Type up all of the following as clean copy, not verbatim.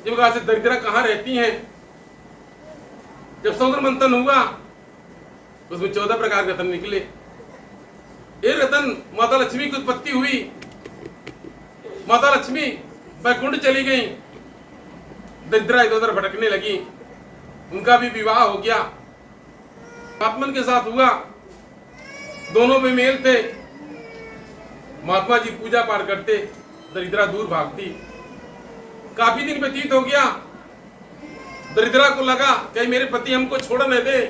ये प्रकार से दरिद्रा कहाँ रहती हैं। जब समुद्र मंथन हुआ उसमें 14 प्रकार के रत्न निकले। ये रतन माता लक्ष्मी की उत्पत्ति हुई। माता लक्ष्मी बैकुंठ चली गई, दरिद्रा इधर उधर भटकने लगी, उनका भी विवाह हो गया। महात्मन के साथ हुआ, दोनों में मेल थे। महात्मा जी पूजा पाठ करते, दरिद्रा दूर भागती। काफी दिन व्यतीत हो गया, दरिद्रा को लगा कि मेरे पति हमको छोड़ न दे।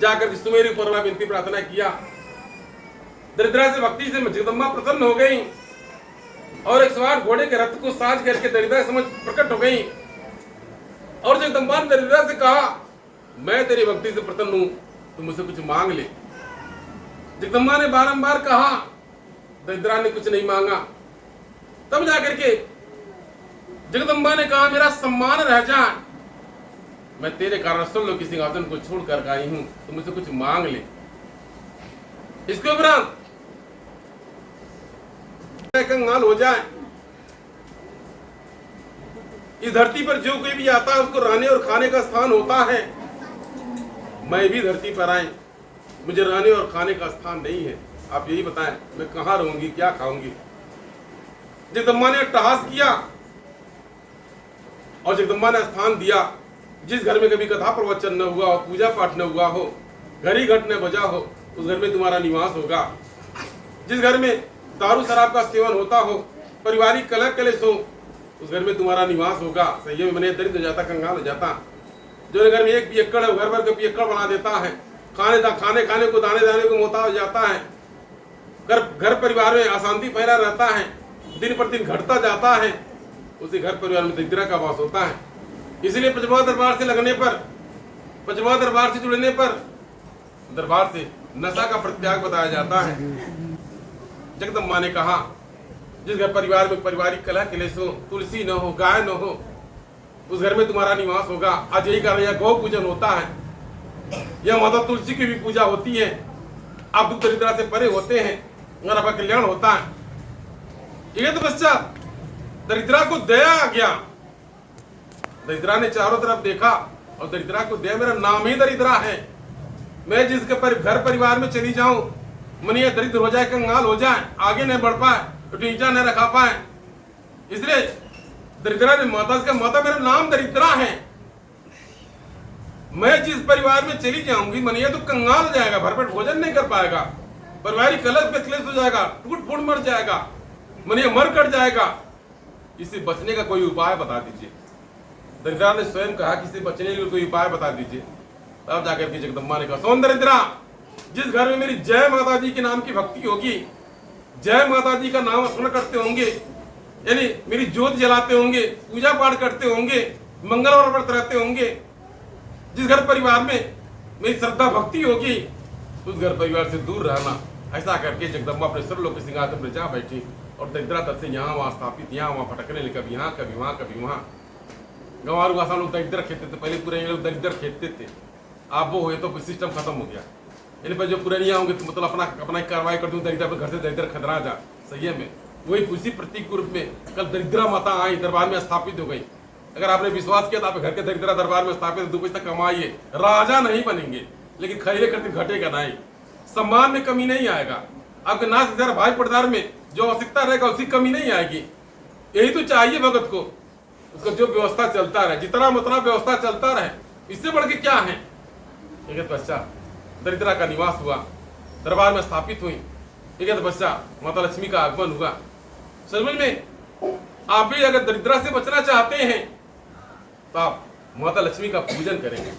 जाकर सुमेरु ऊपर विनती प्रार्थना किया। दरिद्रा से भक्ति से जगदम्बा प्रसन्न हो गई और एक सवार घोड़े के रथ को साज करके दरिद्रा समझ प्रकट हो गई। और जगदम्बा ने दरिद्रा से कहा, मैं तेरी भक्ति से प्रसन्न हूं, तुम मुझसे कुछ मांग ले। जगदम्बा ने बारंबार कहा, दरिद्रा ने कुछ नहीं मांगा। तब जाकर के जगदम्बा ने कहा, मेरा सम्मान रह जाए, मैं तेरे कारण स्वर्गलोक के सिंहासन को छोड़ कर आई हूं, तुम मुझसे कुछ मांग ले। इसके उपरांत कंगाल हो जाए। इस धरती पर जो कोई भी आता है उसको रहने और खाने का स्थान होता है। मैं भी धरती पर आई, मुझे रहने और खाने का स्थान नहीं है। आप यही बताएं, मैं कहाँ रहूंगी, क्या खाऊंगी। जगदम्बा ने अट्टहास किया और जगदम्बा ने स्थान दिया। जिस घर में कभी कथा प्रवचन न हुआ हो, पूजा पाठ न हुआ हो, घड़ी घट न बजा हो, उस घर में तुम्हारा निवास होगा। जिस घर में दारू शराब का सेवन होता हो, पारिवारिक कलह कलेश हो, उस घर में तुम्हारा निवास होगा। सही में मैंने दरिद्र हो जाता, कंगाल हो जाता। जो घर में एक पियक्कड़ है, घर भर का पियक्कड़ बना देता है। खाने को दाने को मोहताज हो जाता है। घर परिवार में अशांति फैला रहता है, दिन पर दिन घटता जाता है। उसी घर परिवार में दरिद्रता का वास होता है। इसलिए पंचमा दरबार से लगने पर, पंचमा दरबार से जुड़ने पर दरबार से नशा का प्रत्याग बताया जाता है। जगदम्बा ने कहा, जिस घर परिवार में पारिवारिक कलह क्लेश हो, तुलसी न हो, गाय न हो, उस घर में तुम्हारा निवास होगा। आज यही कारण यह गौ पूजन होता है। यह माता तुलसी की भी पूजा होती है। आप दुख दरिद्रता से परे होते हैं और आपका कल्याण होता है। ये तो पश्चात दरिद्रा को दया आ गया। दरिद्रा ने चारों तरफ देखा और दरिद्रा को दया, मेरा नाम ही दरिद्रा है। मैं जिसके घर परिवार में चली जाऊं, मन ये दरिद्र हो जाए, कंगाल हो जाए, आगे नहीं बढ़ पाए, तो टीचा नहीं रखा पाए। इसलिए दरिद्रा ने माता से कहा, माता मेरा नाम दरिद्रा है। मैं जिस परिवार में चली जाऊंगी, मन ये तो कंगाल हो जाएगा, भरपेट भोजन नहीं कर पाएगा, पारिवारिक कलह पे क्लेश हो जाएगा, टूट फूट मर जाएगा, मन ये मर कट जाएगा। इससे बचने का कोई उपाय बता दीजिए। दरिद्रा ने स्वयं कहा कि इससे बचने के लिए कोई उपाय बता दीजिए। तब जाकर के जगदम्बा ने कहा, सोन दरिद्रा, जिस घर में मेरी जय माता जी के नाम की भक्ति होगी, जय माता जी का नाम स्मरण करते होंगे, यानी मेरी ज्योत जलाते होंगे, पूजा पाठ करते होंगे, मंगल और व्रत रहते होंगे, जिस घर परिवार में मेरी श्रद्धा भक्ति होगी, उस घर परिवार से दूर रहना। ऐसा करके जगदम्बा अपने सर्वलोक के सिंहासन पर जा बैठी और दरिद्रा तब से यहाँ वहाँ स्थापित, यहाँ वहाँ भटकने लगे, कभी यहाँ कभी वहाँ कभी वहाँ। गंवारू आसान लोग दरिद्र खेते थे, पहले पूरे लोग दरिद्र खेते थे। आप वो हुए तो सिस्टम खत्म हो गया। इन पर जो पुरानिया होंगे तो मतलब अपना कार्रवाई कर दूँ, दरिद्र घर से दरिद्र खतरा जा। सही है, में वही उसी प्रतीक के रूप में कल दरिद्रा माता आई, दरबार में स्थापित हो गई। अगर आपने विश्वास किया तो आप घर के दरिद्रा दरबार में स्थापित 2 पैसा कमाइए, राजा नहीं बनेंगे, लेकिन खैरे करते घटेगा नहीं, सम्मान में कमी नहीं आएगा। आपके नाच भाई पड़दार में जो आवश्यकता रहेगा उसकी कमी नहीं आएगी। यही तो चाहिए भगत को, उसका जो व्यवस्था चलता रहे, जितना उतना व्यवस्था चलता रहे, इससे बढ़ के क्या है। एक बच्चा दरिद्रा का निवास हुआ, दरबार में स्थापित हुई। एक बच्चा माता लक्ष्मी का आगमन हुआ। समझ में, आप भी अगर दरिद्रा से बचना चाहते हैं तो आप माता लक्ष्मी का पूजन करेंगे।